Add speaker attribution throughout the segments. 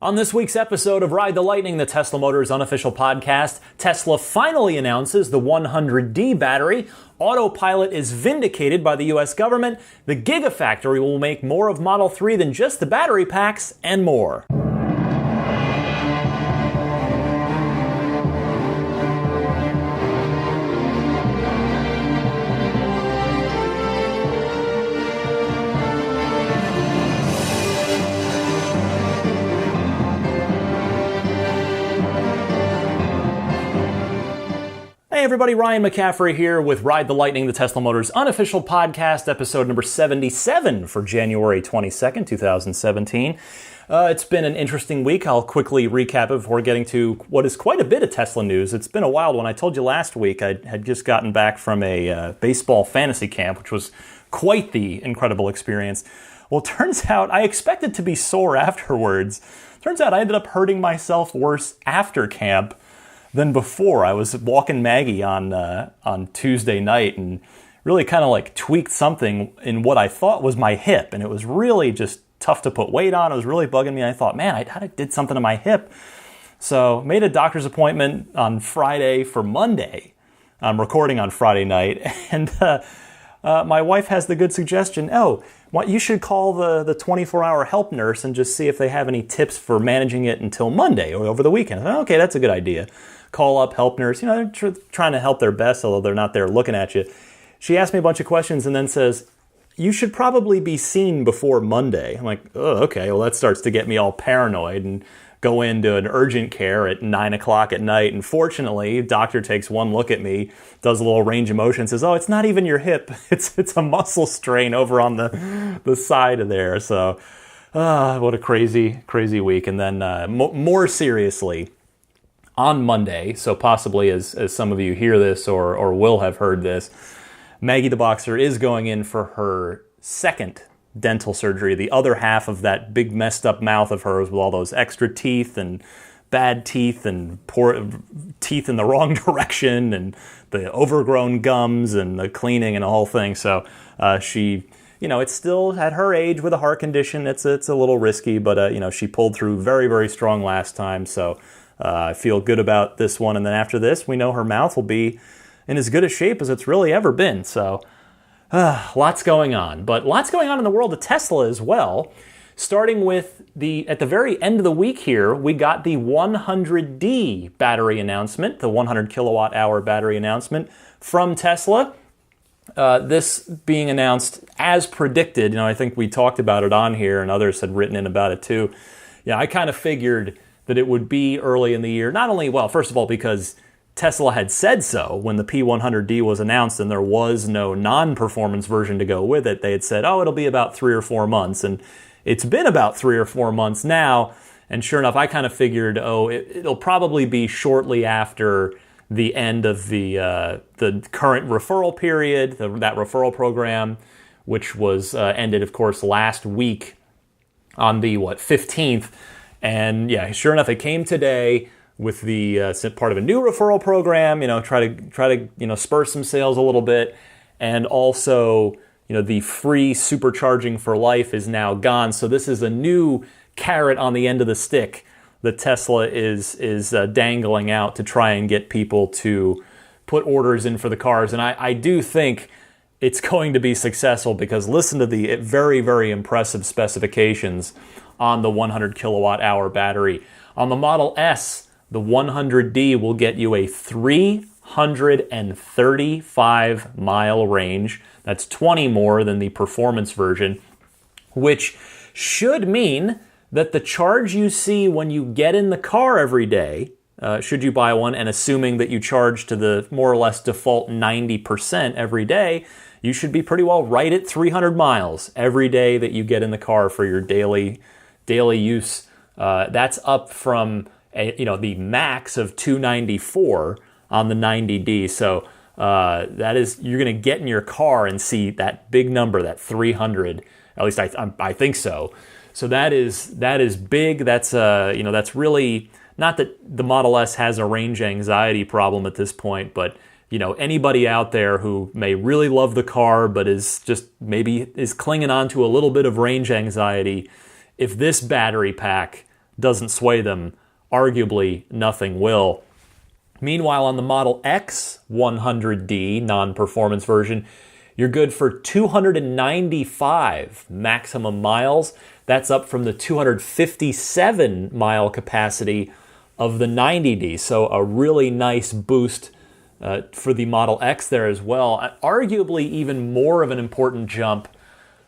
Speaker 1: On this week's episode of Ride the Lightning, the Tesla Motors unofficial podcast, Tesla finally announces the 100D battery, Autopilot is vindicated by the US government, the Gigafactory will make more of Model 3 than just the battery packs, and more. Hey everybody, Ryan McCaffrey here with Ride the Lightning, the Tesla Motors unofficial podcast, episode number 77 for January 22nd, 2017. It's been an interesting week. I'll quickly recap it before getting to what is quite a bit of Tesla news. It's been a wild one. I told you last week I had just gotten back from a baseball fantasy camp, which was quite the incredible experience. Well, it turns out I expected to be sore afterwards. Turns out I ended up hurting myself worse after camp than before. I was walking Maggie on Tuesday night and really kind of like tweaked something in what I thought was my hip, and it was really just tough to put weight on. It was really bugging me. I thought, man, I did something to my hip. So made a doctor's appointment on Friday for Monday. I'm recording on Friday night, and my wife has the good suggestion, you should call the 24-hour help nurse and just see if they have any tips for managing it until Monday or over the weekend. I thought, okay, that's a good idea. Call up help nurse. They're trying to help their best, although they're not there looking at you. She asked me a bunch of questions and then says, you should probably be seen before Monday. I'm like, oh, okay. Well, that starts to get me all paranoid and go into an urgent care at 9 o'clock at night. And fortunately, doctor takes one look at me, does a little range of motion, says, oh, it's not even your hip. It's a muscle strain over on the side of there. So what a crazy, crazy week. And then more seriously, on Monday, so possibly as some of you hear this or will have heard this, Maggie the Boxer is going in for her second dental surgery, the other half of that big messed up mouth of hers with all those extra teeth and bad teeth and poor teeth in the wrong direction and the overgrown gums and the cleaning and the whole thing. So she, it's still at her age with a heart condition. It's a little risky, but she pulled through very, very strong last time. So I feel good about this one. And then after this, we know her mouth will be in as good a shape as it's really ever been. So lots going on. But lots going on in the world of Tesla as well. Starting with at the very end of the week here, we got the 100D battery announcement, the 100 kilowatt hour battery announcement from Tesla. This being announced as predicted. I think we talked about it on here and others had written in about it too. Yeah, I kind of figured that it would be early in the year. Not only, first of all, because Tesla had said so when the P100D was announced and there was no non-performance version to go with it. They had said, it'll be about 3 or 4 months. And it's been about 3 or 4 months now. And sure enough, I kind of figured, it'll probably be shortly after the end of the current referral period, that referral program, which was ended, of course, last week on the 15th. And yeah, sure enough, it came today with the part of a new referral program. Try to spur some sales a little bit, and also the free supercharging for life is now gone. So this is a new carrot on the end of the stick that Tesla is dangling out to try and get people to put orders in for the cars. And I do think it's going to be successful because listen to the very, very impressive specifications on the 100 kilowatt hour battery. On the Model S, the 100D will get you a 335 mile range. That's 20 more than the performance version, which should mean that the charge you see when you get in the car every day, should you buy one, and assuming that you charge to the more or less default 90% every day, you should be pretty well right at 300 miles every day that you get in the car for your daily use. That's up from the max of 294 on the 90D. So that is, you're going to get in your car and see that big number, that 300. At least I think so. So that is big. That's that's really not that the Model S has a range anxiety problem at this point, but anybody out there who may really love the car but is just maybe is clinging on to a little bit of range anxiety, if this battery pack doesn't sway them, arguably nothing will. Meanwhile, on the Model X 100D non-performance version, you're good for 295 maximum miles. That's up from the 257 mile capacity of the 90D. So a really nice boost for the Model X there as well. Arguably even more of an important jump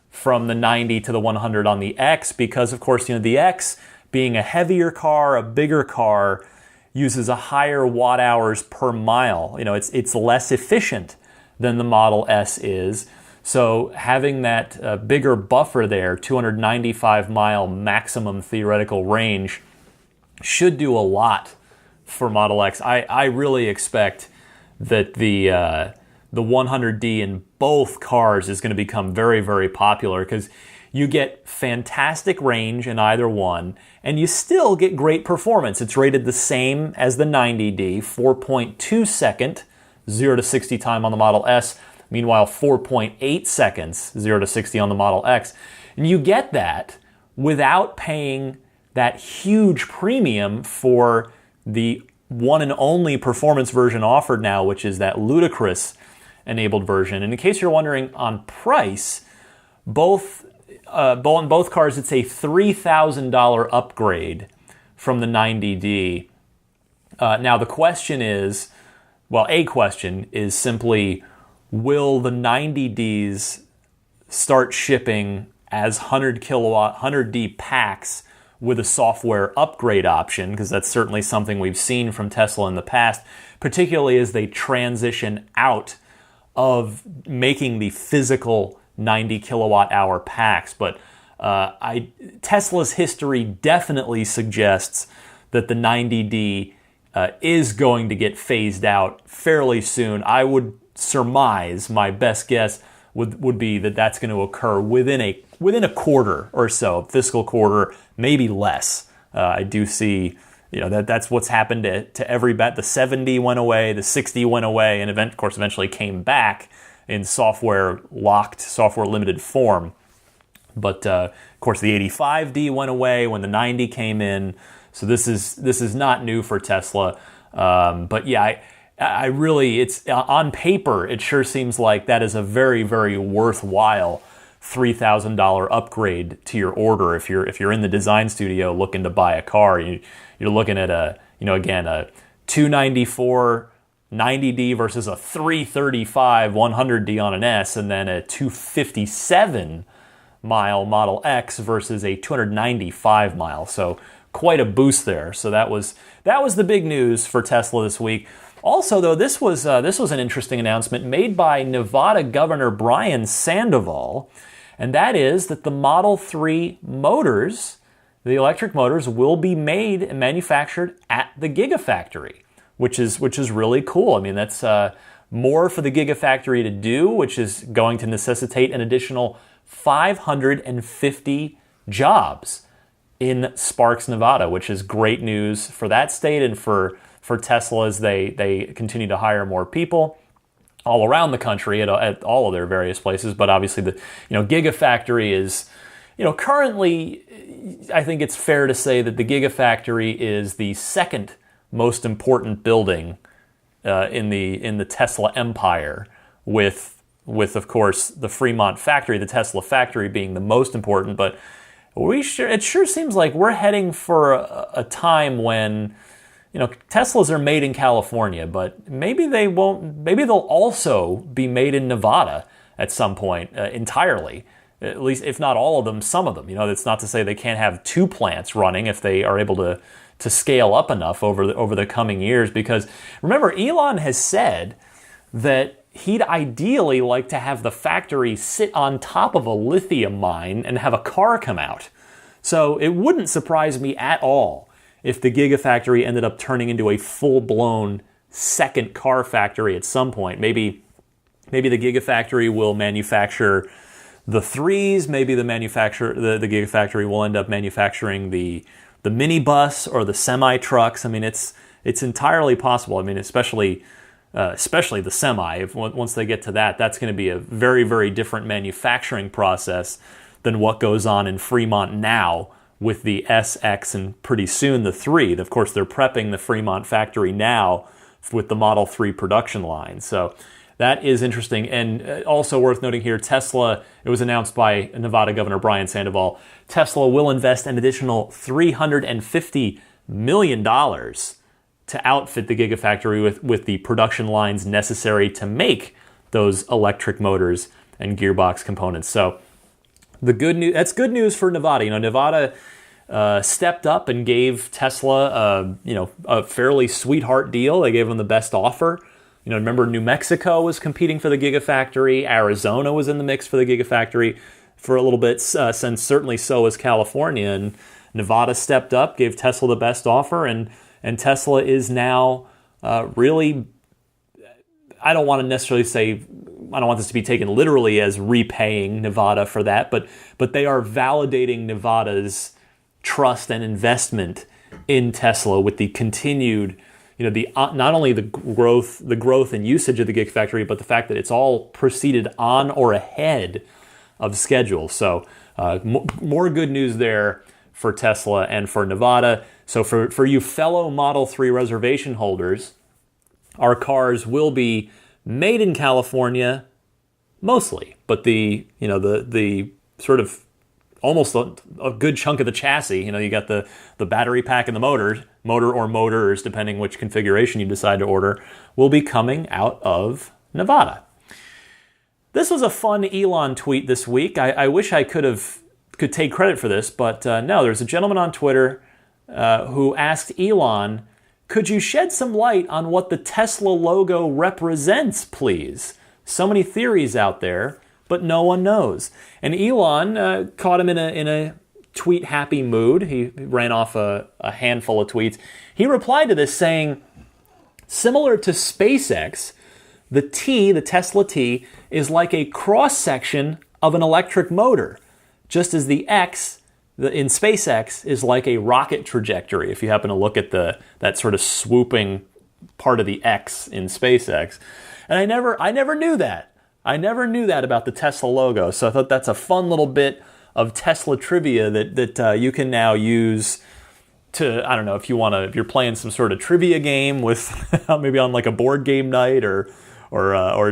Speaker 1: from the 90 to the 100 on the X because, of course, the X, being a heavier car, a bigger car, uses a higher watt hours per mile. It's less efficient than the Model S is. So having that bigger buffer there, 295 mile maximum theoretical range, should do a lot for Model X. I really expect that the 100D in both cars is going to become very, very popular because you get fantastic range in either one, and you still get great performance. It's rated the same as the 90D, 4.2 second 0 to 60 time on the Model S, meanwhile 4.8 seconds 0 to 60 on the Model X. And you get that without paying that huge premium for the one and only performance version offered now, which is that ludicrous enabled version. And in case you're wondering on price, both cars, it's a $3,000 upgrade from the 90D. Now the question is, a question is simply, will the 90Ds start shipping as 100 kilowatt, 100D packs with a software upgrade option? Because that's certainly something we've seen from Tesla in the past, particularly as they transition out of making the physical 90 kilowatt hour packs. But Tesla's history definitely suggests that the 90D is going to get phased out fairly soon. I would surmise, my best guess would be that that's going to occur within a quarter or so, fiscal quarter, maybe less. I do see, that's what's happened to every bet. The 70 went away, the 60 went away, and of course eventually came back in software limited form. But of course the 85D went away when the 90 came in. So this is not new for Tesla. But yeah, I really, it's on paper, it sure seems like that is a very, very worthwhile $3,000 upgrade to your order. If you're in the design studio looking to buy a car, you're looking at a 294 90D versus a 335 100D on an S, and then a 257 mile Model X versus a 295 mile. So quite a boost there. So that was the big news for Tesla this week. Also, though, this was an interesting announcement made by Nevada Governor Brian Sandoval, and that is that the Model 3 motors, the electric motors, will be made and manufactured at the Gigafactory, which is really cool. I mean, that's more for the Gigafactory to do, which is going to necessitate an additional 550 jobs in Sparks, Nevada, which is great news for that state and for Tesla as they continue to hire more people all around the country at all of their various places. But obviously the Gigafactory is, currently, I think it's fair to say that the Gigafactory is the second most important building in the Tesla empire, with of course the Fremont factory, the Tesla factory, being the most important. But it sure seems like we're heading for a time when, Teslas are made in California, but maybe they won't. Maybe they'll also be made in Nevada at some point entirely. At least, if not all of them, some of them. That's not to say they can't have two plants running if they are able to scale up enough over the coming years. Because remember, Elon has said that he'd ideally like to have the factory sit on top of a lithium mine and have a car come out. So it wouldn't surprise me at all if the Gigafactory ended up turning into a full-blown second car factory at some point. Maybe the Gigafactory will manufacture the threes. Maybe the Gigafactory will end up manufacturing the minibus or the semi-trucks. I mean, it's entirely possible. I mean, especially the semi. Once they get to that, that's going to be a very, very different manufacturing process than what goes on in Fremont now with the S, X, and pretty soon the 3. Of course, they're prepping the Fremont factory now with the Model 3 production line. So that is interesting. And also worth noting here, Tesla, it was announced by Nevada Governor Brian Sandoval, Tesla will invest an additional $350 million to outfit the Gigafactory with the production lines necessary to make those electric motors and gearbox components. So the good news, that's good news for Nevada. Nevada stepped up and gave Tesla a fairly sweetheart deal. They gave them the best offer. Remember New Mexico was competing for the Gigafactory. Arizona was in the mix for the Gigafactory for a little bit, since certainly so was California. And Nevada stepped up, gave Tesla the best offer, and Tesla is now really, I don't want to necessarily say, I don't want this to be taken literally as repaying Nevada for that, but they are validating Nevada's trust and investment in Tesla with the continued, not only the growth and usage of the Gigafactory, but the fact that it's all proceeded on or ahead of schedule. So more good news there for Tesla and for Nevada. So for you fellow Model 3 reservation holders, our cars will be made in California mostly, but the sort of almost a good chunk of the chassis, you got the battery pack and the motor or motors, depending which configuration you decide to order, will be coming out of Nevada. This was a fun Elon tweet this week. I wish I could take credit for this, but no, there's a gentleman on Twitter who asked Elon, could you shed some light on what the Tesla logo represents, please? So many theories out there, but no one knows. And Elon caught him in a tweet-happy mood. He ran off a handful of tweets. He replied to this saying, similar to SpaceX, the Tesla T, is like a cross-section of an electric motor, just as the X in SpaceX is like a rocket trajectory, if you happen to look at that sort of swooping part of the X in SpaceX. And I never knew that. I never knew that about the Tesla logo. So I thought that's a fun little bit of Tesla trivia that you can now use to, I don't know, if you're playing some sort of trivia game with maybe on like a board game night or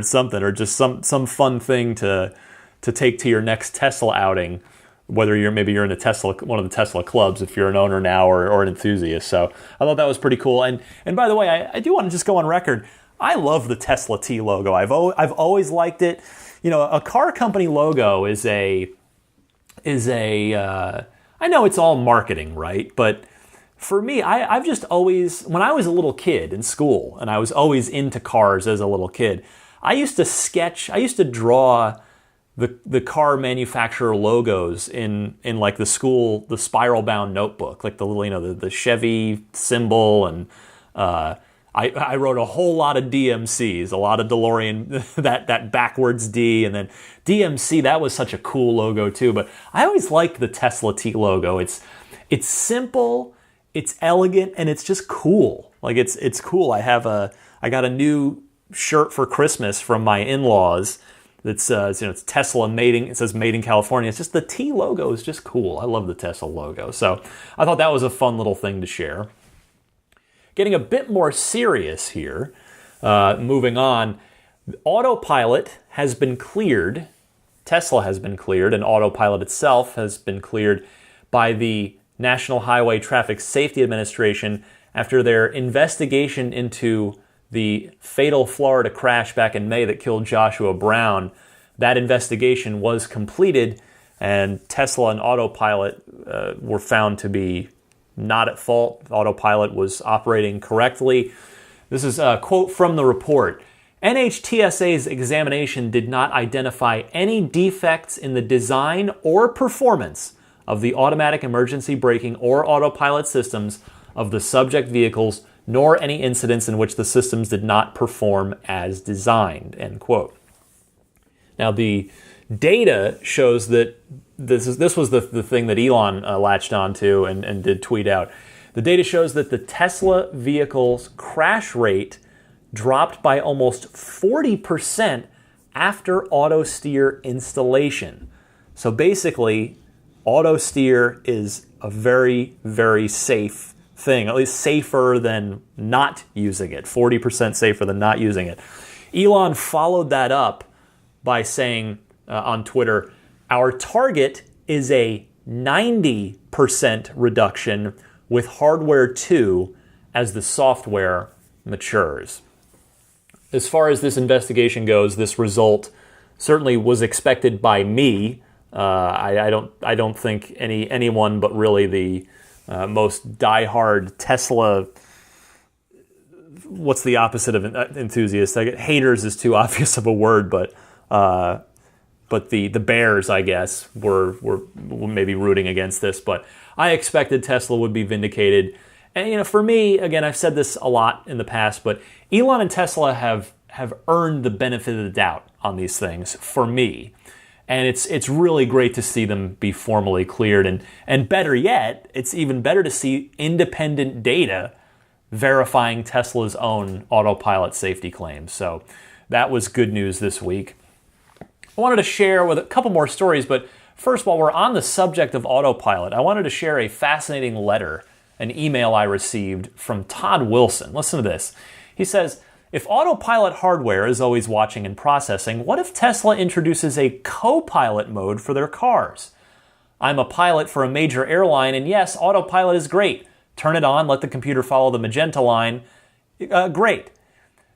Speaker 1: something, or just some fun thing to take to your next Tesla outing, whether you're in a Tesla, one of the Tesla clubs, if you're an owner now or an enthusiast. So I thought that was pretty cool. And by the way, I do want to just go on record. I love the Tesla T logo. I've always liked it. A car company logo is a I know it's all marketing, right? But for me, I've just always, when I was a little kid in school, and I was always into cars as a little kid, I used to draw the car manufacturer logos in like the spiral bound notebook, like the little, the Chevy symbol, and I wrote a whole lot of DMCs, a lot of DeLorean, that backwards D, and then DMC, that was such a cool logo too. But I always liked the Tesla T logo. It's simple, it's elegant, and it's just cool. Like it's cool. I got a new shirt for Christmas from my in-laws that says, it's Tesla it says made in California. It's just the T logo is just cool. I love the Tesla logo. So I thought that was a fun little thing to share. Getting a bit more serious here, moving on, Autopilot has been cleared, Tesla has been cleared, and Autopilot itself has been cleared by the National Highway Traffic Safety Administration after their investigation into the fatal Florida crash back in May that killed Joshua Brown. That investigation was completed, and Tesla and Autopilot were found to be not at fault. Autopilot was operating correctly. This is a quote from the report. NHTSA's examination did not identify any defects in the design or performance of the automatic emergency braking or autopilot systems of the subject vehicles, nor any incidents in which the systems did not perform as designed, end quote. Now, the data shows that this was the thing that Elon latched onto and did tweet out. The data shows that the Tesla vehicle's crash rate dropped by almost 40% after auto steer installation. So basically, auto steer is a very, very safe thing, at least safer than not using it, 40% safer than not using it. Elon followed that up by saying on Twitter, our target is a 90% reduction with hardware 2 as the software matures. As far as this investigation goes, this result certainly was expected by me. I don't think anyone but really the most diehard Tesla. What's the opposite of enthusiast? Haters is too obvious of a word, but the bears, I guess, were maybe rooting against this. But I expected Tesla would be vindicated. And for me, again, I've said this a lot in the past, but Elon and Tesla have earned the benefit of the doubt on these things for me. And it's really great to see them be formally cleared. And better yet, it's even better to see independent data verifying Tesla's own Autopilot safety claims. So that was good news this week. I wanted to share with a couple more stories, but first, while we're on the subject of Autopilot, I wanted to share a fascinating letter, an email I received from Todd Wilson. Listen to this. He says, if Autopilot hardware is always watching and processing, what if Tesla introduces a co-pilot mode for their cars? I'm a pilot for a major airline, and yes, Autopilot is great. Turn it on, let the computer follow the magenta line. Great.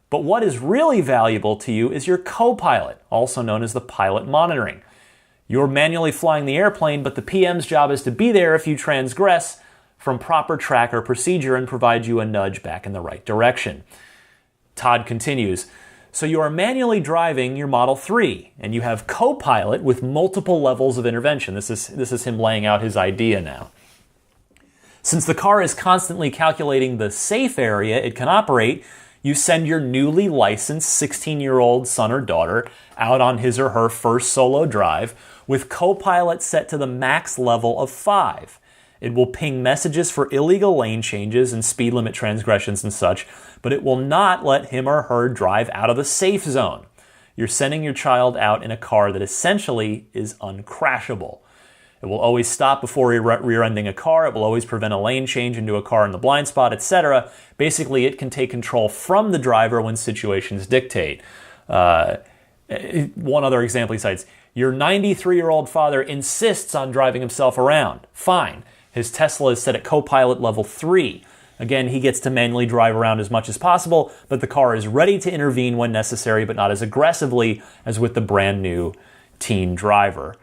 Speaker 1: But what is really valuable to you is your co-pilot, also known as the pilot monitoring. You're manually flying the airplane, but the PM's job is to be there if you transgress from proper track or procedure and provide you a nudge back in the right direction. Todd continues, so you are manually driving your Model 3, and you have co-pilot with multiple levels of intervention. This is him laying out his idea now. Since the car is constantly calculating the safe area it can operate, you send your newly licensed 16-year-old son or daughter out on his or her first solo drive with co-pilot set to the max level of 5. It will ping messages for illegal lane changes and speed limit transgressions and such, but it will not let him or her drive out of the safe zone. You're sending your child out in a car that essentially is uncrashable. It will always stop before rear-ending a car. It will always prevent a lane change into a car in the blind spot, etc. Basically, it can take control from the driver when situations dictate. One other example he cites, your 93-year-old father insists on driving himself around. Fine. His Tesla is set at co-pilot level 3. Again, he gets to manually drive around as much as possible, but the car is ready to intervene when necessary, but not as aggressively as with the brand new teen driver.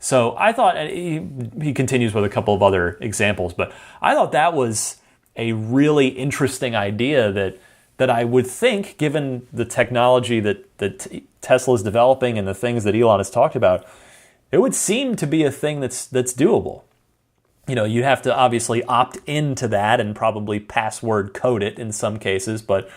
Speaker 1: So I thought, he continues with a couple of other examples, but I thought that was a really interesting idea that I would think, given the technology that Tesla is developing and the things that Elon has talked about, it would seem to be a thing that's doable. You have to obviously opt into that and probably password code it in some cases, but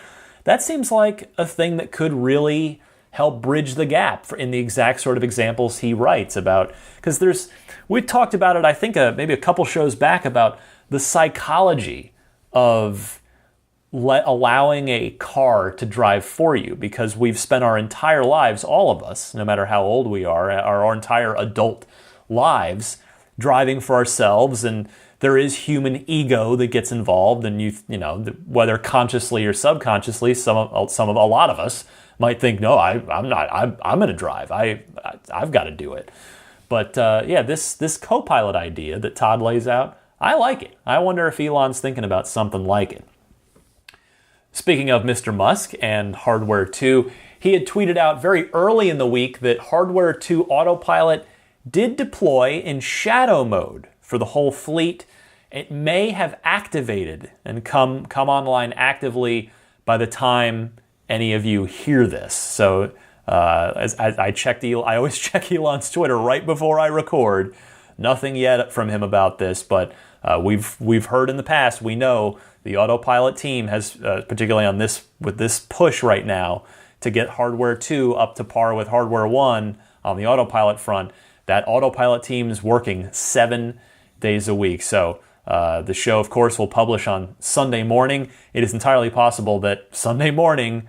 Speaker 1: that seems like a thing that could really help bridge the gap in the exact sort of examples he writes about. Because we talked about it, I think, maybe a couple shows back about the psychology of allowing a car to drive for you, because we've spent our entire lives, all of us, no matter how old we are, our entire adult lives, driving for ourselves, and there is human ego that gets involved, and whether consciously or subconsciously, a lot of us might think, no, I'm not. I'm going to drive. I've got to do it. But this co-pilot idea that Todd lays out, I like it. I wonder if Elon's thinking about something like it. Speaking of Mr. Musk and Hardware 2, he had tweeted out very early in the week that Hardware 2 Autopilot did deploy in shadow mode for the whole fleet. It may have activated and come online actively by the time any of you hear this. So as I checked, I always check Elon's Twitter right before I record. Nothing yet from him about this, but we've heard in the past. We know the Autopilot team has, particularly with this push right now to get Hardware 2 up to par with Hardware 1 on the Autopilot front. That Autopilot team is working 7 days a week. So the show, of course, will publish on Sunday morning. It is entirely possible that Sunday morning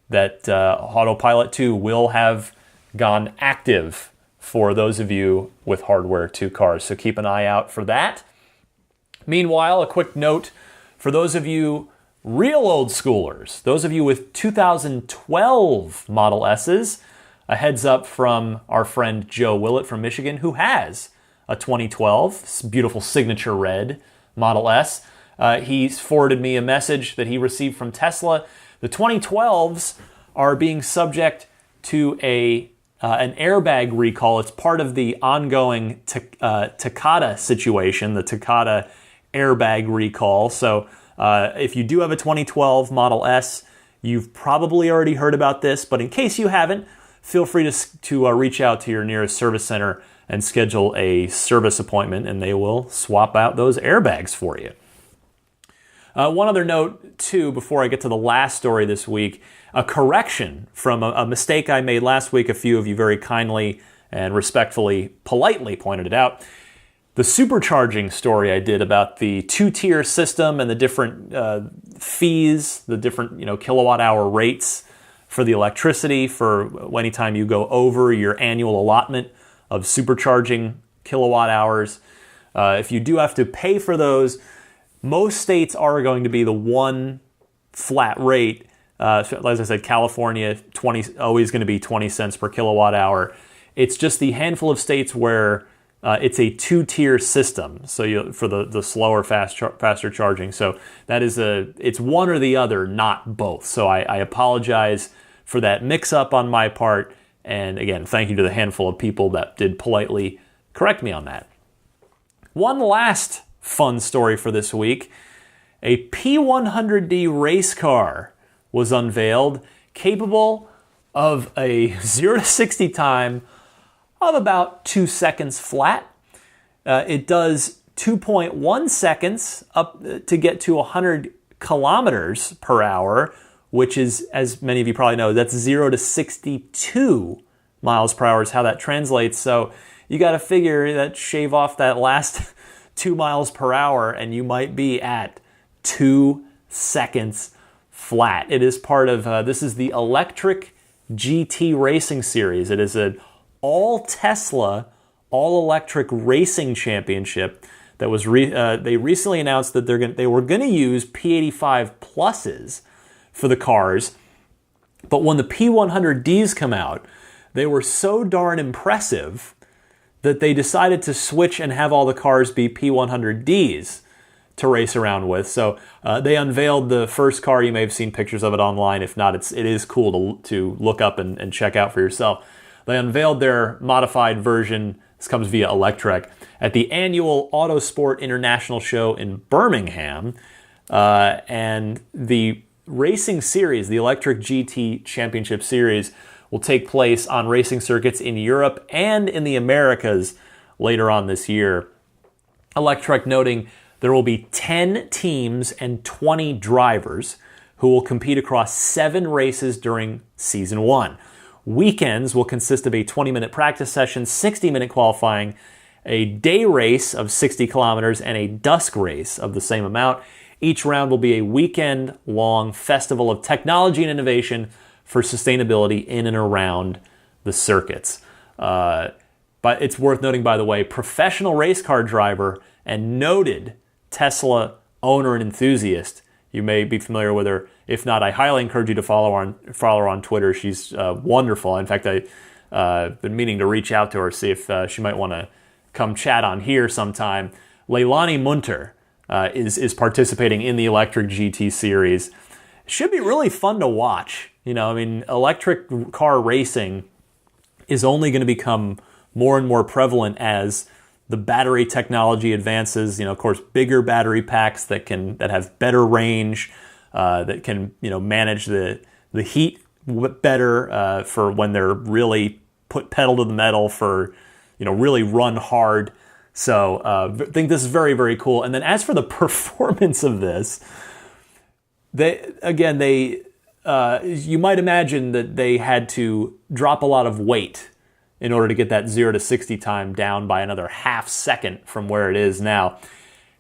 Speaker 1: that Autopilot 2 will have gone active for those of you with hardware to cars. So keep an eye out for that. Meanwhile, a quick note for those of you real old schoolers, those of you with 2012 Model S's, a heads up from our friend Joe Willett from Michigan, who has a 2012 beautiful signature red Model S. He's forwarded me a message that he received from Tesla. The 2012s are being subject to an airbag recall. It's part of the ongoing Takata situation, the Takata airbag recall. So if you do have a 2012 Model S, you've probably already heard about this, but in case you haven't, feel free to reach out to your nearest service center and schedule a service appointment, and they will swap out those airbags for you. One other note, too, before I get to the last story this week, a correction from a mistake I made last week. A few of you very kindly and respectfully, politely pointed it out. The supercharging story I did about the two-tier system and the different fees, the different kilowatt-hour rates for the electricity for anytime you go over your annual allotment of supercharging kilowatt hours. If you do have to pay for those, most states are going to be the one flat rate. As I said, California, always going to be 20 cents per kilowatt hour. It's just the handful of states where it's a two-tier system. So for the slower, faster charging. So that is it's one or the other, not both. So I apologize for that mix-up on my part. And again, thank you to the handful of people that did politely correct me on that. One last fun story for this week. A P100D race car was unveiled, capable of a 0 to 60 time of about 2 seconds flat. It does 2.1 seconds up to get to 100 kilometers per hour, which is, as many of you probably know, that's 0 to 62 miles per hour is how that translates. So you got to figure that shave off that last 2 miles per hour and you might be at 2 seconds flat. It is part of, this is the Electric GT Racing Series. It is an all-Tesla, all-electric racing championship that was, they recently announced that they were going to use P85 pluses for the cars, but when the P100Ds come out, they were so darn impressive that they decided to switch and have all the cars be P100Ds to race around with. So they unveiled the first car. You may have seen pictures of it online. If not, it is cool to look up and check out for yourself. They unveiled their modified version. This comes via Electrek at the annual Autosport International Show in Birmingham, and the racing series, the Electric GT Championship Series, will take place on racing circuits in Europe and in the Americas later on this year. Electrek noting there will be 10 teams and 20 drivers who will compete across 7 races during Season 1. Weekends will consist of a 20-minute practice session, 60-minute qualifying, a day race of 60 kilometers, and a dusk race of the same amount. Each round will be a weekend-long festival of technology and innovation for sustainability in and around the circuits. But it's worth noting, by the way, professional race car driver and noted Tesla owner and enthusiast. You may be familiar with her. If not, I highly encourage you to follow her on Twitter. She's wonderful. In fact, I've been meaning to reach out to her, see if she might want to come chat on here sometime. Leilani Munter is participating in the Electric GT Series. Should be really fun to watch. Electric car racing is only going to become more and more prevalent as the battery technology advances. Of course, bigger battery packs that have better range, that can manage the heat better for when they're really put pedal to the metal for really run hard. So I think this is very, very cool. And then as for the performance of this, you might imagine that they had to drop a lot of weight in order to get that 0 to 60 time down by another half second from where it is now.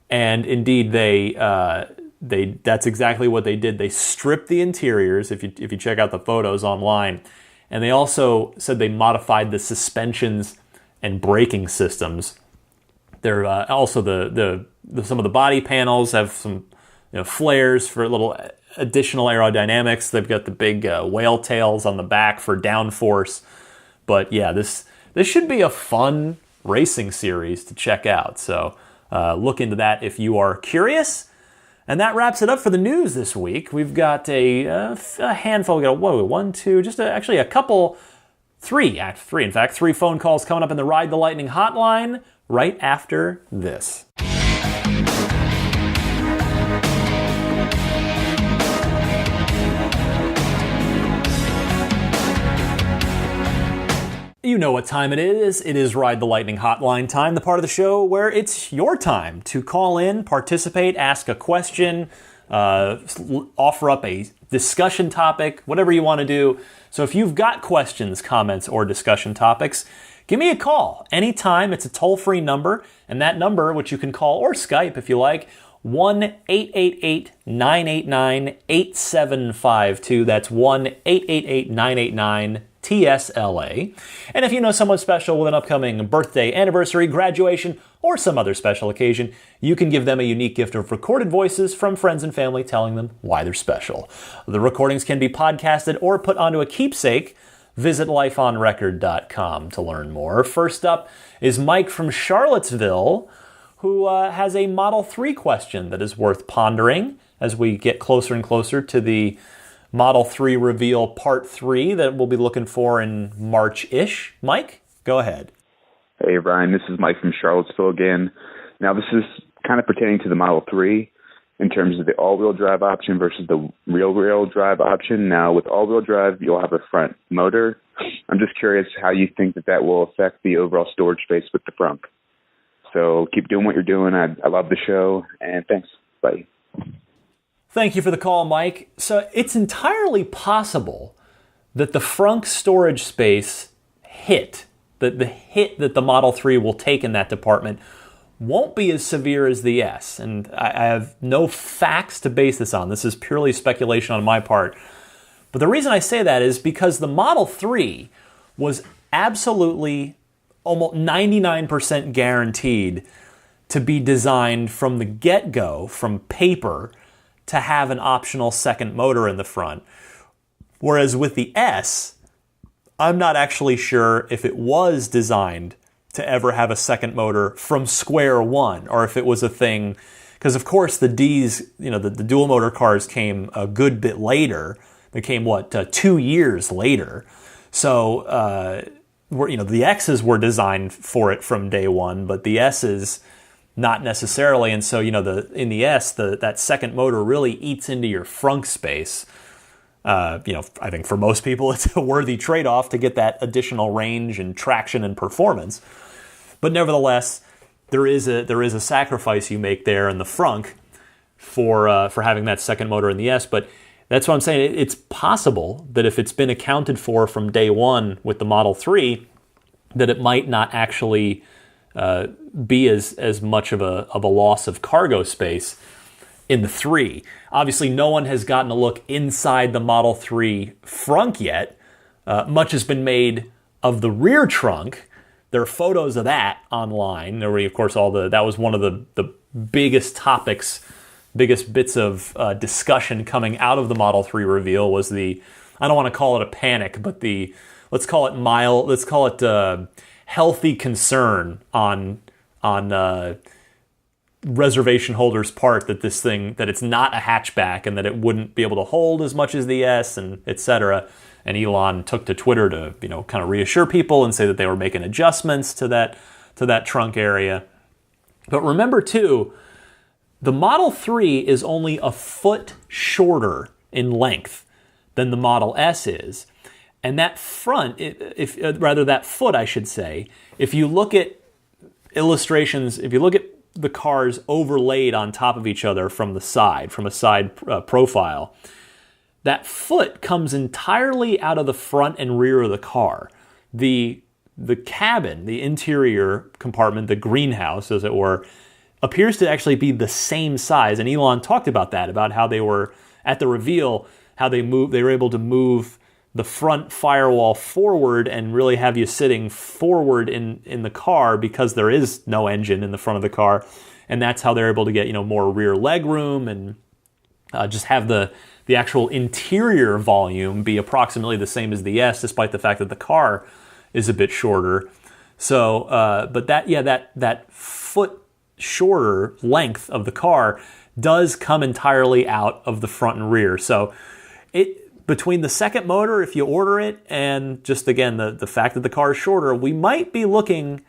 Speaker 1: And indeed, that's exactly what they did. They stripped the interiors, if you check out the photos online, and they also said they modified the suspensions and braking systems. They're also some of the body panels have some flares for a little additional aerodynamics. They've got the big whale tails on the back for downforce. But yeah, this should be a fun racing series to check out. So look into that if you are curious. And that wraps it up for the news this week. We've got a handful. We got three phone calls coming up in the Ride the Lightning hotline right after this. You know what time it is. It is Ride the Lightning hotline time, the part of the show where it's your time to call in, participate, ask a question, offer up a discussion topic, whatever you want to do. So if you've got questions, comments, or discussion topics, give me a call anytime. It's a toll-free number, and that number, which you can call or Skype if you like, 1-888-989-8752. That's 1-888-989-TSLA. And if you know someone special with an upcoming birthday, anniversary, graduation, or some other special occasion, you can give them a unique gift of recorded voices from friends and family telling them why they're special. The recordings can be podcasted or put onto a keepsake. Visit lifeonrecord.com to learn more. First up is Mike from Charlottesville, who has a Model 3 question that is worth pondering as we get closer and closer to the Model 3 reveal Part 3 that we'll be looking for in March-ish. Mike, go ahead.
Speaker 2: Hey, Ryan, this is Mike from Charlottesville again. Now, this is kind of pertaining to the Model 3 in terms of the all-wheel drive option versus the rear-wheel drive option. Now, with all-wheel drive, you'll have a front motor. I'm just curious how you think that will affect the overall storage space with the front. So keep doing what you're doing. I love the show, and thanks. Bye.
Speaker 1: Thank you for the call, Mike. So it's entirely possible that the frunk storage space hit, that the hit that the Model 3 will take in that department won't be as severe as the S. And I have no facts to base this on. This is purely speculation on my part. But the reason I say that is because the Model 3 was absolutely almost 99% guaranteed to be designed from the get-go, from paper, to have an optional second motor in the front. Whereas with the S, I'm not actually sure if it was designed to ever have a second motor from square one, or if it was a thing, because of course the D's, the dual motor cars came a good bit later. They came, 2 years later. So, the X's were designed for it from day one, but the S's not necessarily. And so, in the S, that second motor really eats into your frunk space. I think for most people, it's a worthy trade-off to get that additional range and traction and performance. But nevertheless, there is a sacrifice you make there in the frunk for having that second motor in the S. But that's what I'm saying. It's possible that if it's been accounted for from day one with the Model 3, that it might not actually be as much of a loss of cargo space in the 3. Obviously, no one has gotten a look inside the Model 3 frunk yet. Much has been made of the rear trunk. There are photos of that online. There were, of course, that was one of the biggest topics, biggest bits of discussion coming out of the Model 3 reveal was I don't want to call it a panic, but let's call it healthy concern on reservation holders' part that it's not a hatchback and that it wouldn't be able to hold as much as the S, and etc. And Elon took to Twitter to kind of reassure people and say that they were making adjustments to that trunk area. But remember too, the Model 3 is only a foot shorter in length than the Model S is. And that front, that foot, I should say, if you look at illustrations, if you look at the cars overlaid on top of each other from a side profile, that foot comes entirely out of the front and rear of the car. The cabin, the interior compartment, the greenhouse, as it were, appears to actually be the same size. And Elon talked about that, about how they were, at the reveal, how they were able to move the front firewall forward and really have you sitting forward in the car because there is no engine in the front of the car. And that's how they're able to get, more rear leg room and just have the actual interior volume be approximately the same as the S, despite the fact that the car is a bit shorter. So, but that foot shorter length of the car does come entirely out of the front and rear. So between the second motor, if you order it, and just again the fact that the car is shorter, we might be looking,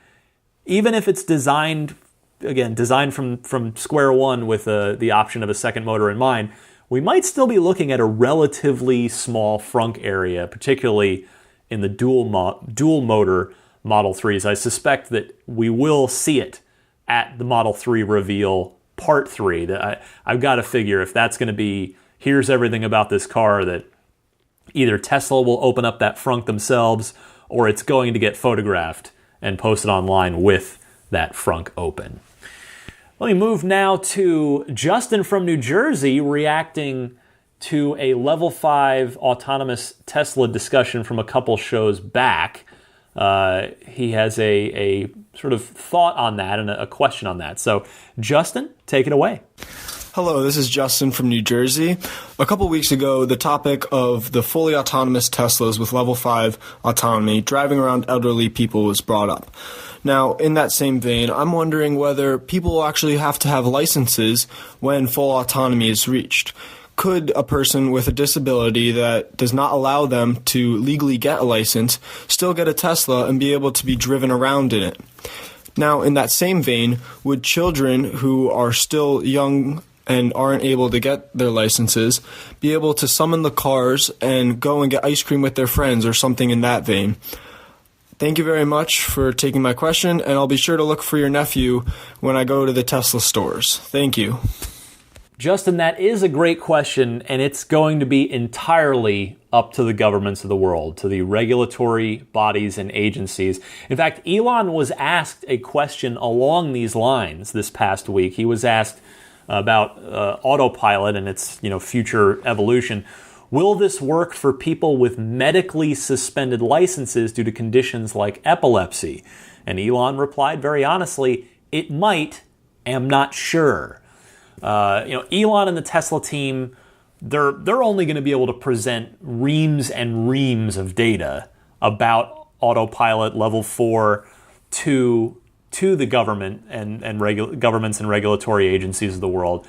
Speaker 1: even if it's designed from square one with the option of a second motor in mind, we might still be looking at a relatively small frunk area, particularly in the dual motor Model 3s. I suspect that we will see it at the Model 3 reveal Part 3. I've got to figure if that's going to be, here's everything about this car, that either Tesla will open up that frunk themselves or it's going to get photographed and posted online with that frunk open. Let me move now to Justin from New Jersey reacting to a Level 5 autonomous Tesla discussion from a couple shows back. He has a sort of thought on that and a question on that. So, Justin, take it away.
Speaker 3: Hello, this is Justin from New Jersey. A couple weeks ago, the topic of the fully autonomous Teslas with Level 5 autonomy driving around elderly people was brought up. Now, in that same vein, I'm wondering whether people will actually have to have licenses when full autonomy is reached. Could a person with a disability that does not allow them to legally get a license still get a Tesla and be able to be driven around in it? Now, in that same vein, would children who are still young and aren't able to get their licenses be able to summon the cars and go and get ice cream with their friends or something in that vein? Thank you very much for taking my question, and I'll be sure to look for your nephew when I go to the Tesla stores. Thank you.
Speaker 1: Justin, that is a great question, and it's going to be entirely up to the governments of the world, to the regulatory bodies and agencies. In fact, Elon was asked a question along these lines this past week. He was asked about Autopilot and its future evolution. Will this work for people with medically suspended licenses due to conditions like epilepsy? And Elon replied very honestly, it might, am not sure. Elon and the Tesla team, they're only going to be able to present reams and reams of data about Autopilot Level 4 to the government and governments and regulatory agencies of the world.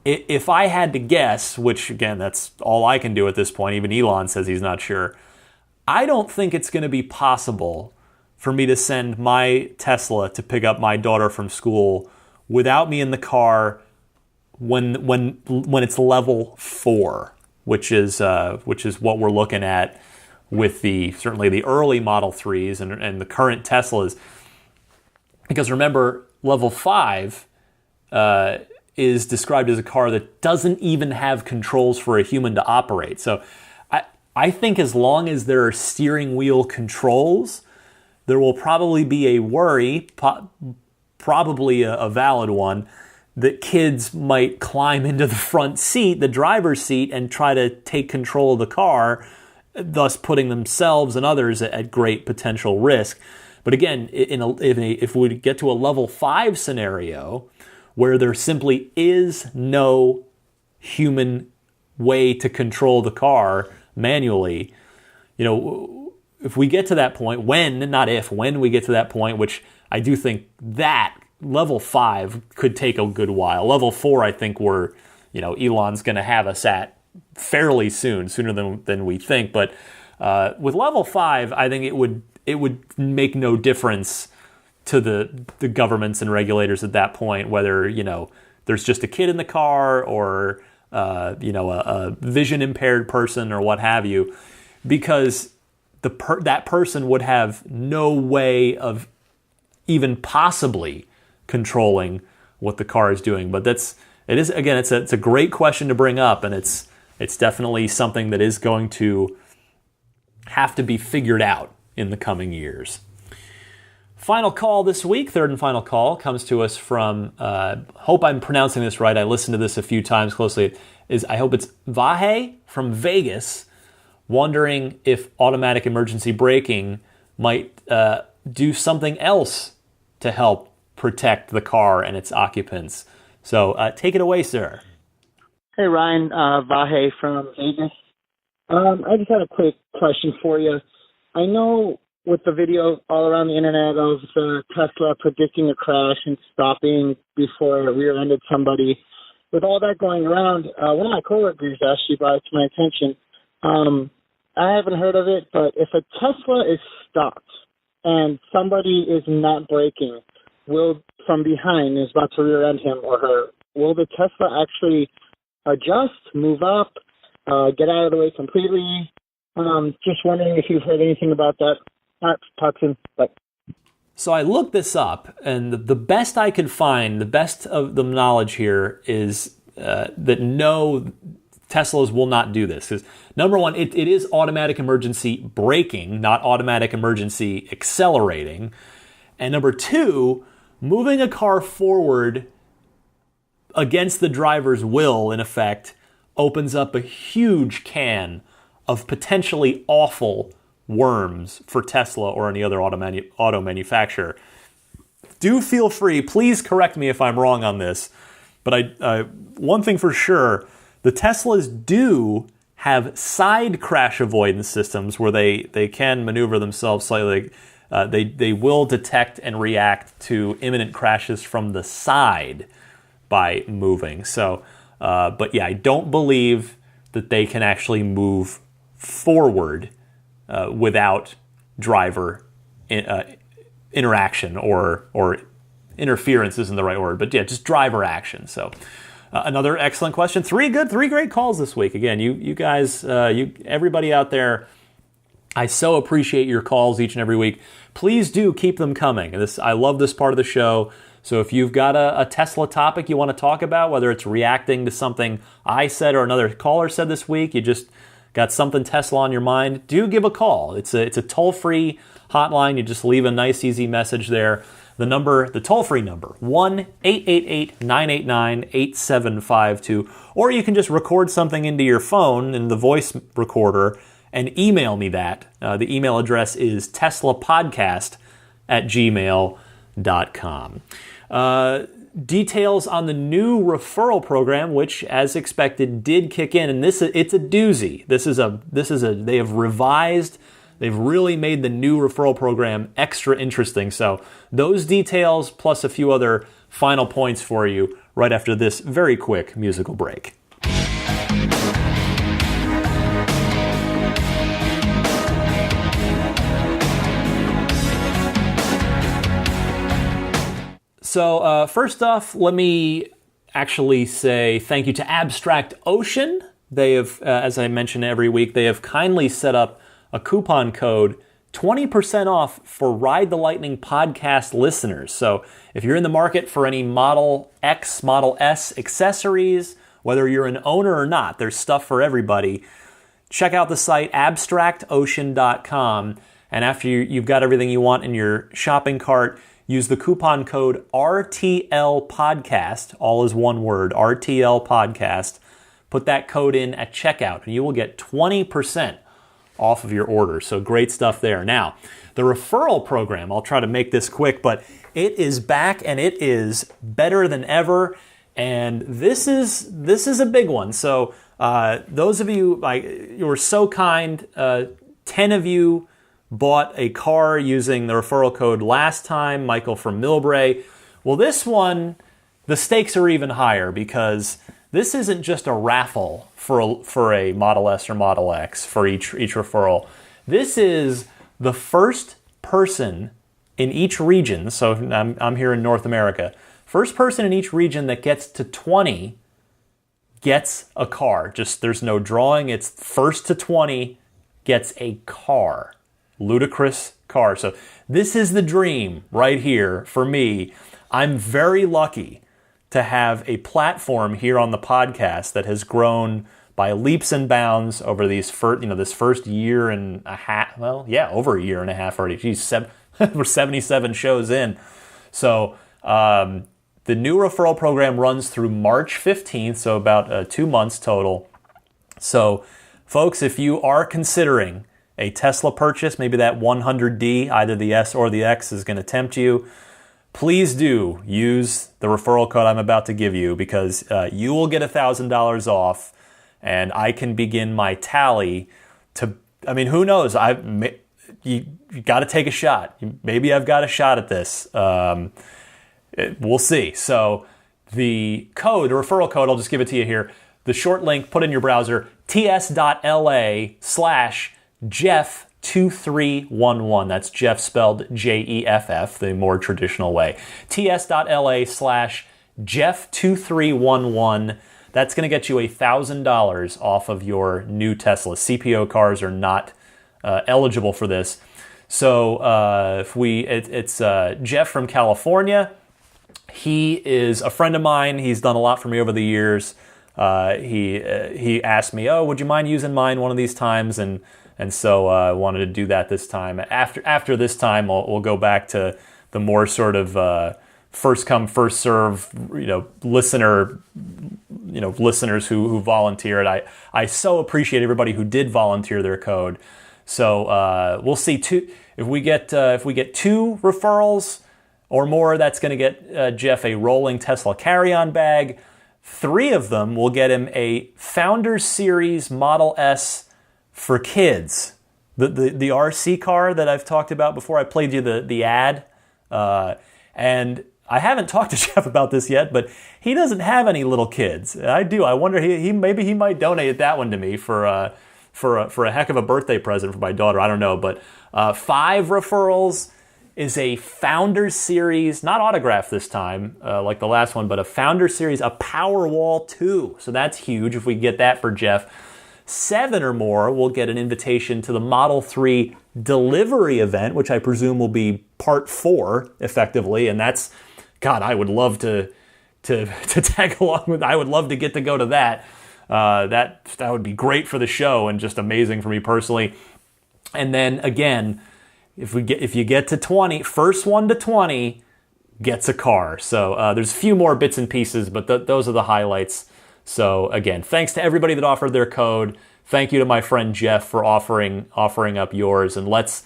Speaker 1: If I had to guess, which again, that's all I can do at this point, even Elon says he's not sure, I don't think it's going to be possible for me to send my Tesla to pick up my daughter from school without me in the car when it's level 4, which is what we're looking at with certainly the early Model 3s and the current Teslas. Because remember, level 5 is described as a car that doesn't even have controls for a human to operate. So I think as long as there are steering wheel controls, there will probably be a worry, probably a valid one, that kids might climb into the front seat, the driver's seat, and try to take control of the car, thus putting themselves and others at great potential risk. But again, if we get to a level 5 scenario where there simply is no human way to control the car manually, if we get to that point, when we get to that point, which I do think that level 5 could take a good while. Level 4, I think Elon's going to have us at fairly soon, sooner than we think. But with level 5, I think it would make no difference to the governments and regulators at that point, whether, there's just a kid in the car or, a vision impaired person or what have you, because that person would have no way of even possibly controlling what the car is doing. But it's a great question to bring up, and it's definitely something that is going to have to be figured out in the coming years. Final call this week, third and final call, comes to us from, hope I'm pronouncing this right, I listened to this a few times closely, I hope it's Vahe from Vegas. wondering if automatic emergency braking might do something else to help protect the car and its occupants. So take it away, sir.
Speaker 4: Hey, Ryan, Vahe from Vegas. I just had a quick question for you. I know with the video all around the internet of the Tesla predicting a crash and stopping before it rear-ended somebody, with all that going around, one of my coworkers actually brought it to my attention. I haven't heard of it, but if a Tesla is stopped and somebody is not braking, from behind is about to rear-end him or her, will the Tesla actually adjust, move up, get out of the way completely? Just wondering if you've heard anything about that. Talk soon. Bye.
Speaker 1: So I looked this up, and the best I could find, the best of the knowledge here is that no, Teslas will not do this. Because number one, it is automatic emergency braking, not automatic emergency accelerating. And number two, moving a car forward against the driver's will, in effect, opens up a huge can of potentially awful worms for Tesla or any other auto manufacturer. Do feel free, please correct me if I'm wrong on this, but one thing for sure, the Teslas do have side crash avoidance systems where they can maneuver themselves slightly. They will detect and react to imminent crashes from the side by moving. So, but yeah, I don't believe that they can actually move forward without driver interaction or interference isn't the right word, but yeah, just driver action. So another excellent question. Three great calls this week. Again, you guys, everybody out there, I so appreciate your calls each and every week. Please do keep them coming. I love this part of the show. So if you've got a Tesla topic you want to talk about, whether it's reacting to something I said or another caller said this week, you just got something Tesla on your mind, do give a call. It's a toll-free hotline. You just leave a nice, easy message there. The toll-free number, 1-888-989-8752. Or you can just record something into your phone in the voice recorder and email me that. The email address is teslapodcast@gmail.com. Details on the new referral program, which, as expected, did kick in, and it's a doozy. They have revised. They've really made the new referral program extra interesting. So those details plus a few other final points for you right after this very quick musical break. So first off, let me actually say thank you to Abstract Ocean. They have, as I mention every week, they have kindly set up a coupon code, 20% off for Ride the Lightning podcast listeners. So if you're in the market for any Model X, Model S accessories, whether you're an owner or not, there's stuff for everybody. Check out the site abstractocean.com, and after you've got everything you want in your shopping cart, use the coupon code RTL Podcast, all is one word, RTL Podcast. Put that code in at checkout, and you will get 20% off of your order. So great stuff there. Now, the referral program, I'll try to make this quick, but it is back and it is better than ever. And this is a big one. So those of you, you were so kind, 10 of you bought a car using the referral code last time, Michael from Millbrae. Well, this one, the stakes are even higher because this isn't just a raffle for a Model S or Model X for each referral. This is the first person in each region, so I'm here in North America, first person in each region that gets to 20 gets a car. Just there's no drawing, it's first to 20 gets a car. Ludicrous car. So this is the dream right here for me. I'm very lucky to have a platform here on the podcast that has grown by leaps and bounds over this first year and a half. Well, yeah, over a year and a half already. Geez, we're 77 shows in. So the new referral program runs through March 15th, so about 2 months total. So folks, if you are considering a Tesla purchase, maybe that 100D, either the S or the X is going to tempt you, please do use the referral code I'm about to give you, because you will get $1,000 off, and I can begin my tally to, I mean, who knows? You got to take a shot. Maybe I've got a shot at this. We'll see. So the code, the referral code, I'll just give it to you here. The short link, put in your browser, ts.la/Jeff2311. That's Jeff spelled Jeff, the more traditional way. ts.la/Jeff2311. That's going to get you $1,000 off of your new Tesla. CPO cars are not eligible for this. So it's Jeff from California. He is a friend of mine. He's done a lot for me over the years. He asked me, "Oh, would you mind using mine one of these times?" And so I wanted to do that this time. After this time, we'll go back to the more sort of first come first serve, listeners who volunteered. I so appreciate everybody who did volunteer their code. So we'll see if we get 2 referrals or more, that's going to get Jeff a rolling Tesla carry-on bag. 3 of them will get him a Founders Series Model S for kids. The RC car that I've talked about before. I played you the ad. And I haven't talked to Jeff about this yet, but he doesn't have any little kids. I do. I wonder, maybe he might donate that one to me for a heck of a birthday present for my daughter. I don't know. But 5 referrals is a Founders Series, not autographed this time, like the last one, but a Founders Series, a Powerwall 2. So that's huge if we get that for Jeff. 7 or more will get an invitation to the Model 3 delivery event, which I presume will be part 4, effectively. And that's, God, I would love to tag along with. I would love to get to go to that. That would be great for the show and just amazing for me personally. And then again, if you get to 20, first one to 20 gets a car. So there's a few more bits and pieces, but those are the highlights. So again, thanks to everybody that offered their code. Thank you to my friend Jeff for offering up yours. And let's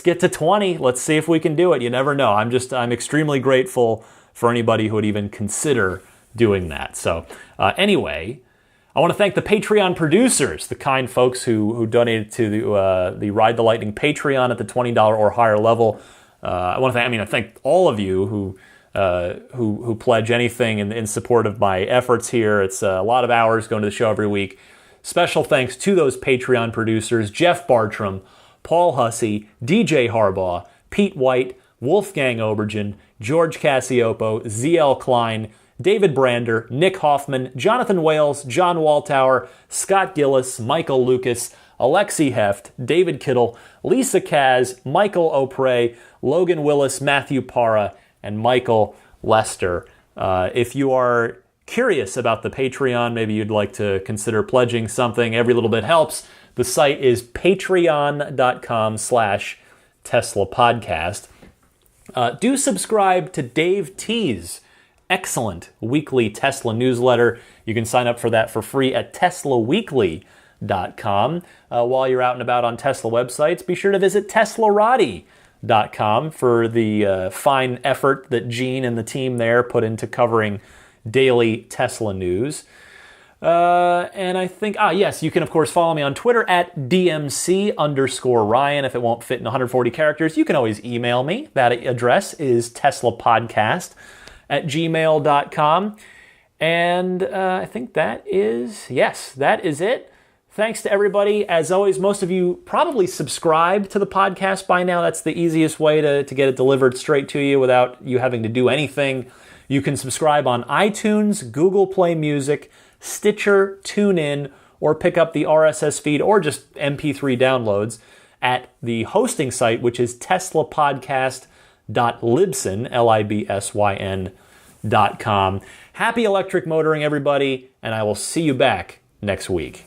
Speaker 1: get to 20. Let's see if we can do it. You never know. I'm extremely grateful for anybody who would even consider doing that. So anyway, I want to thank the Patreon producers, the kind folks who donated to the Ride the Lightning Patreon at the $20 or higher level. I thank all of you who pledge anything in support of my efforts here. It's a lot of hours going to the show every week. Special thanks to those Patreon producers: Jeff Bartram, Paul Hussey, DJ Harbaugh, Pete White, Wolfgang Obergen, George Cassiopo, ZL Klein, David Brander, Nick Hoffman, Jonathan Wales, John Waltower, Scott Gillis, Michael Lucas, Alexi Heft, David Kittle, Lisa Kaz, Michael Opre, Logan Willis, Matthew Para, and Michael Lester. If you are curious about the Patreon, maybe you'd like to consider pledging something, every little bit helps. The site is patreon.com/Tesla Podcast. Do subscribe to Dave T's excellent weekly Tesla newsletter. You can sign up for that for free at teslaweekly.com. While you're out and about on Tesla websites, be sure to visit teslarati.com for the fine effort that Gene and the team there put into covering daily Tesla news. And I think, yes, you can, of course, follow me on Twitter at DMC_Ryan. If it won't fit in 140 characters, you can always email me. That address is teslapodcast@gmail.com. And I think that is it. Thanks to everybody. As always, most of you probably subscribe to the podcast by now. That's the easiest way to get it delivered straight to you without you having to do anything. You can subscribe on iTunes, Google Play Music, Stitcher, TuneIn, or pick up the RSS feed or just MP3 downloads at the hosting site, which is teslapodcast.libsyn.com. Happy electric motoring, everybody, and I will see you back next week.